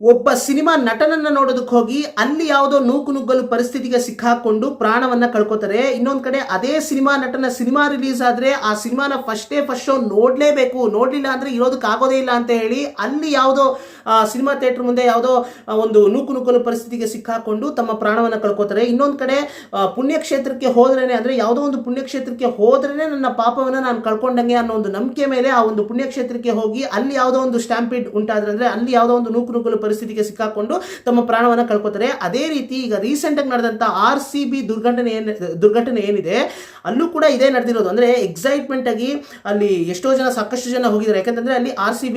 ಒಬ್ಬ ಸಿನಿಮಾ ನಟನನ್ನ ನೋಡೋದಕ್ಕೆ ಹೋಗಿ ಅಲ್ಲಿ ಯಾವುದೋ ನೂಕು-ನುಗ್ಗಲು ಪರಿಸ್ಥಿತಿಗೆ ಸಿಕ್ಕಾಕೊಂಡು ಪ್ರಾಣವನ್ನ ಕಳ್ಕೊತಾರೆ. ಇನ್ನೊಂದು ಕಡೆ ಅದೇ ಸಿನಿಮಾ ನಟನ ಸಿನಿಮಾ ರಿಲೀಸ್ ಆದ್ರೆ ಆ ಸಿನಿಮಾನ ಫಸ್ಟ್ ಶೋ ನೋಡಲೇಬೇಕು, ನೋಡಲಿಲ್ಲ ಅಂದ್ರೆ ಇರೋದಕ್ಕೆ ಆಗೋದೇ ಇಲ್ಲ ಅಂತ ಹೇಳಿ ಅಲ್ಲಿ ಯಾವುದೋ ಸಿನಿಮಾ ಥಿಯೇಟರ್ ಮುಂದೆ ಯಾವುದೋ ಒಂದು ನೂಕು-ನುಗ್ಗಲು ಪರಿಸ್ಥಿತಿಗೆ ಸಿಕ್ಕಾಕೊಂಡು ತಮ್ಮ ಪ್ರಾಣವನ್ನ ಕಳ್ಕೊತಾರೆ. ಇನ್ನೊಂದು ಕಡೆ ಪುಣ್ಯಕ್ಷೇತ್ರಕ್ಕೆ ಹೋದ್ರೇನೆ, ಅಂದ್ರೆ ಯಾವುದೋ ಒಂದು ಪುಣ್ಯಕ್ಷೇತ್ರಕ್ಕೆ ಹೋದ್ರೇನೆ ನನ್ನ ಪಾಪವನ್ನ ನಾನು ಕಳ್ಕೊಂಡಂಗೆ ಅನ್ನೋ ಒಂದು ನಂಬಿಕೆ ಮೇಲೆ ಆ ಒಂದು ಪುಣ್ಯಕ್ಷೇತ್ರಕ್ಕೆ ಹೋಗಿ ಅಲ್ಲಿ ಯಾವುದೋ ಒಂದು ಸ್ಟ್ಯಾಂಪೀಡ್ ಉಂಟಾದ್ರೆ, ಅಂದ್ರೆ ಅಲ್ಲಿ ಯಾವುದೋ ಒಂದು ನೂಕು-ನುಗ್ಗಲು ಪರಿಸ್ಥಿತಿಗೆ ಸಿಕ್ಕಾಕೊಂಡು ತಮ್ಮ ಪ್ರಾಣವನ್ನ ಕಳ್ಕೊತಾರೆ. ಅದೇ ರೀತಿ ಈಗ ರೀಸೆಂಟ್ ಆಗಿ ನಡೆದಂತ RCB ದುರ್ಘಟನೆ ಏನಿದೆ, ಅಲ್ಲೂ ಕೂಡ ಇದೇ ನಡೆದಿರೋದು. ಅಂದ್ರೆ ಎಕ್ಸೈಟ್ಮೆಂಟ್ ಆಗಿ ಅಲ್ಲಿ ಸಾಕಷ್ಟು ಜನ ಹೋಗಿದ್ದಾರೆ. ಯಾಕಂತಂದ್ರೆ ಅಲ್ಲಿ RCB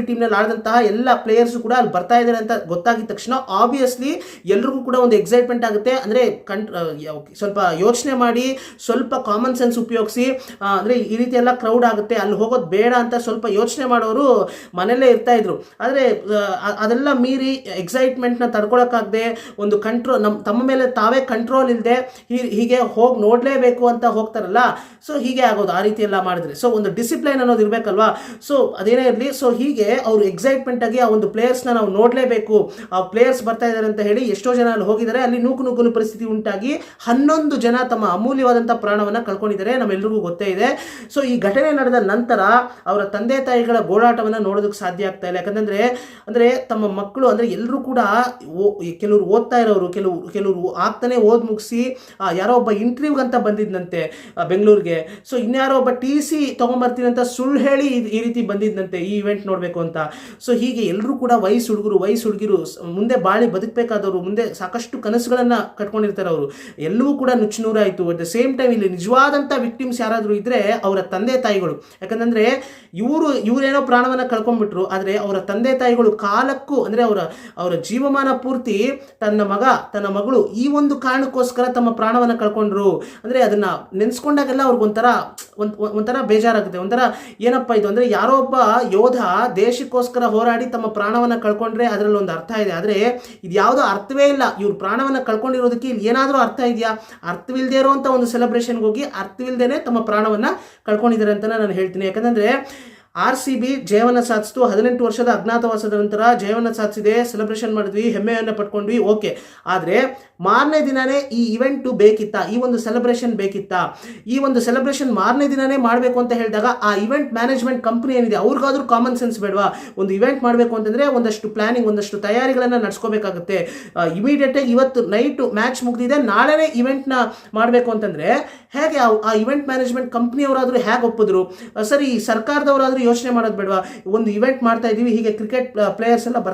ಟೀಮ್ ನಲ್ಲಿ ಆಡಿದಂತಹ ಎಲ್ಲ ಪ್ಲೇಯರ್ಸ್ ಕೂಡ ಅಲ್ಲಿ ಬರ್ತಾ ಇದ್ದಾರೆ ಅಂತ ಗೊತ್ತಾಗಿದ ತಕ್ಷಣ ಆಬ್ವಿಯಸ್ಲಿ ಎಲ್ರಿಗೂ ಕೂಡ ಒಂದು ಎಕ್ಸೈಟ್ಮೆಂಟ್ ಆಗುತ್ತೆ. ಅಂದ್ರೆ ಸ್ವಲ್ಪ ಯೋಚನೆ ಮಾಡಿ, ಸ್ವಲ್ಪ ಕಾಮನ್ ಸೆನ್ಸ್ ಉಪಯೋಗಿಸಿ, ಅಂದ್ರೆ ಈ ರೀತಿ ಎಲ್ಲ ಕ್ರೌಡ್ ಆಗುತ್ತೆ, ಅಲ್ಲಿ ಹೋಗೋದು ಬೇಡ ಅಂತ ಸ್ವಲ್ಪ ಯೋಚನೆ ಮಾಡೋರು ಮನೆಯಲ್ಲೇ ಇರ್ತಾ ಇದ್ರು. ಆದ್ರೆ ಅದೆಲ್ಲ ಮೀರಿ ಎಕ್ಸೈಟ್ಮೆಂಟ್ನ ತಡ್ಕೊಳಕ್ಕಾಗದೆ, ಒಂದು ತಮ್ಮ ಮೇಲೆ ತಾವೇ ಕಂಟ್ರೋಲ್ ಇಲ್ಲದೆ ಹೀಗೆ ಹೋಗಿ ನೋಡಲೇಬೇಕು ಅಂತ ಹೋಗ್ತಾರಲ್ಲ, ಸೊ ಹೀಗೆ ಆಗೋದು ಆ ರೀತಿ ಎಲ್ಲ ಮಾಡಿದ್ರೆ. ಸೊ ಒಂದು ಡಿಸಿಪ್ಲೈನ್ ಅನ್ನೋದು ಇರಬೇಕಲ್ವಾ. ಸೊ ಅದೇನೇ ಇರಲಿ, ಸೊ ಹೀಗೆ ಅವರು ಎಕ್ಸೈಟ್ಮೆಂಟ್ ಆಗಿ ಆ ಒಂದು ಪ್ಲೇಯರ್ಸ್ನ ನಾವು ನೋಡಲೇಬೇಕು, ಆ ಪ್ಲೇಯರ್ಸ್ ಬರ್ತಾ ಇದ್ದಾರೆ ಅಂತ ಹೇಳಿ ಎಷ್ಟೋ ಜನ ಅಲ್ಲಿ ಹೋಗಿದ್ದಾರೆ. ಅಲ್ಲಿ ನೂಕು-ನುಗ್ಗಲು ಪರಿಸ್ಥಿತಿ ಉಂಟಾಗಿ 11 ಜನ ತಮ್ಮ ಅಮೂಲ್ಯವಾದಂಥ ಪ್ರಾಣವನ್ನ ಕಳ್ಕೊಂಡಿದ್ದಾರೆ, ನಮ್ಮೆಲ್ಲರಿಗೂ ಗೊತ್ತೇ ಇದೆ. ಸೊ ಈ ಘಟನೆ ನಡೆದ ನಂತರ ಅವರ ತಂದೆ ತಾಯಿಗಳ ಗೋಳಾಟವನ್ನು ನೋಡೋದಕ್ಕೆ ಸಾಧ್ಯ ಆಗ್ತಾ ಇಲ್ಲ. ಅಂದ್ರೆ ತಮ್ಮ ಮಕ್ಕಳು, ಅಂದ್ರೆ ಎಲ್ಲರೂ ಕೂಡ ಕೆಲವರು ಓದ್ತಾ ಇರೋರು, ಕೆಲವರು ಆಗ್ತಾನೆ ಓದ್ ಮುಗಿಸಿ ಯಾರೋ ಒಬ್ಬ ಇಂಟರ್ವ್ಯೂಗೆ ಅಂತ ಬಂದಿದ್ದಂತೆ ಬೆಂಗಳೂರಿಗೆ. ಸೊ ಇನ್ಯಾರೋ ಒಬ್ಬ TC ತಗೊಂಡ್ಬರ್ತೀನಿ ಅಂತ ಸುಳ್ಳು ಹೇಳಿ ಈ ರೀತಿ ಬಂದಿದ್ದಂತೆ ಈ ಇವೆಂಟ್ ನೋಡಬೇಕು ಅಂತ. ಸೊ ಹೀಗೆ ಎಲ್ಲರೂ ಕೂಡ ವಯಸ್ಸು ಹುಡುಗಿರು ಮುಂದೆ ಬಾಳಿ ಬದುಕಬೇಕಾದವರು, ಮುಂದೆ ಸಾಕಷ್ಟು ಕನಸುಗಳನ್ನ ಕಟ್ಕೊಂಡಿರ್ತಾರೆ ಅವರು, ಎಲ್ಲವೂ ಕೂಡ ನುಚ್ಚುನೂರಾಯಿತು. ಅಟ್ ದ ಸೇಮ್ ಟೈಮ್ ಇಲ್ಲಿ ನಿಜವಾದಂಥ ವಿಕ್ಟಿಮ್ಸ್ ಯಾರಾದರೂ ಇದ್ರೆ ಅವರ ತಂದೆ ತಾಯಿಗಳು. ಯಾಕಂದ್ರೆ ಇವರೇನೋ ಪ್ರಾಣವನ್ನ ಕಳ್ಕೊಂಡ್ಬಿಟ್ರು, ಆದರೆ ಅವರ ತಂದೆ ತಾಯಿಗಳು ಕಾಲಕ್ಕೂ, ಅಂದ್ರೆ ಅವರ ಜೀವಮಾನ ಪೂರ್ತಿ ತನ್ನ ಮಗಳು ಈ ಒಂದು ಕಾರಣಕ್ಕೋಸ್ಕರ ತಮ್ಮ ಪ್ರಾಣವನ್ನ ಕಳ್ಕೊಂಡ್ರು. ಅಂದ್ರೆ ಅದನ್ನ ನೆನೆಸ್ಕೊಂಡಾಗೆಲ್ಲ ಒಂಥರ ಬೇಜಾರಾಗುತ್ತೆ. ಒಂಥರ ಏನಪ್ಪ ಇದು, ಅಂದ್ರೆ ಯಾರೋ ಒಬ್ಬ ಯೋಧ ದೇಶಕ್ಕೋಸ್ಕರ ಹೋರಾಡಿ ತಮ್ಮ ಪ್ರಾಣವನ್ನ ಕಳ್ಕೊಂಡ್ರೆ ಅದರಲ್ಲಿ ಒಂದು ಅರ್ಥ ಇದೆ. ಆದ್ರೆ ಇದು ಯಾವುದೋ ಅರ್ಥವೇ ಇಲ್ಲ. ಇವ್ರು ಪ್ರಾಣವನ್ನ ಕಳ್ಕೊಂಡಿರೋದಕ್ಕೆ ಇಲ್ಲಿ ಏನಾದರೂ ಅರ್ಥ ಇದೆಯಾ? ಅರ್ಥವಿಲ್ಲದೆ ಇರುವಂತ ಒಂದು ಸೆಲೆಬ್ರೇಷನ್ಗೆ ಹೋಗಿ ಅರ್ಥವಿಲ್ಲದೇನೆ ತಮ್ಮ ಪ್ರಾಣವನ್ನ ಕಳ್ಕೊಂಡಿದ್ದಾರೆ ಅಂತ ನಾನು ಹೇಳ್ತೀನಿ. ಯಾಕಂದ್ರೆ RCB ಜಯವನ್ನ ಸಾಧಿಸಿತು. 18 ವರ್ಷದ ಅಜ್ಞಾತವಾಸದ ನಂತರ ಜಯವನ್ನ ಸಾಧಿಸಿದೆ, ಸೆಲೆಬ್ರೇಷನ್ ಮಾಡಿದ್ವಿ, ಹೆಮ್ಮೆಯನ್ನು ಪಡ್ಕೊಂಡ್ವಿ, ಓಕೆ. ಆದರೆ ಮಾರನೇ ದಿನನೇ ಈ ಇವೆಂಟು ಬೇಕಿತ್ತಾ? ಈ ಒಂದು ಸೆಲೆಬ್ರೇಷನ್ ಬೇಕಿತ್ತಾ? ಈ ಒಂದು ಸೆಲೆಬ್ರೇಷನ್ ಮಾರನೇ ದಿನನೇ ಮಾಡಬೇಕು ಅಂತ ಹೇಳಿದಾಗ ಆ ಇವೆಂಟ್ ಮ್ಯಾನೇಜ್ಮೆಂಟ್ ಕಂಪನಿ ಏನಿದೆ ಅವ್ರಿಗಾದ್ರೂ ಕಾಮನ್ ಸೆನ್ಸ್ ಬೇಡವಾ? ಒಂದು ಇವೆಂಟ್ ಮಾಡಬೇಕು ಅಂತಂದ್ರೆ ಒಂದಷ್ಟು ಪ್ಲಾನಿಂಗ್, ಒಂದಷ್ಟು ತಯಾರಿಗಳನ್ನು ನಡೆಸ್ಕೋಬೇಕಾಗುತ್ತೆ. ಇಮಿಡಿಯೇಟ್ ಆಗಿ ಇವತ್ತು ನೈಟ್ ಮ್ಯಾಚ್ ಮುಗಿದಿದೆ, ನಾಳೆನೇ ಇವೆಂಟ್ನ ಮಾಡಬೇಕು ಅಂತಂದ್ರೆ ಹೇಗೆ ಆ ಇವೆಂಟ್ ಮ್ಯಾನೇಜ್ಮೆಂಟ್ ಕಂಪ್ನಿಯವರಾದರೂ ಹೇಗೆ ಒಪ್ಪಿದ್ರು? ಸರಿ, ಸರ್ಕಾರದವರಾದರೂ ಯೋಚನೆ ಮಾಡೋದು ಬೇಡವಾ? ಒಂದು ಇವೆಂಟ್ ಮಾಡ್ತಾ ಇದೀವಿ, ಹೀಗೆ ಕ್ರಿಕೆಟ್ ಪ್ಲೇಯರ್ಸ್ ಎಲ್ಲ ಬರ್ತಾ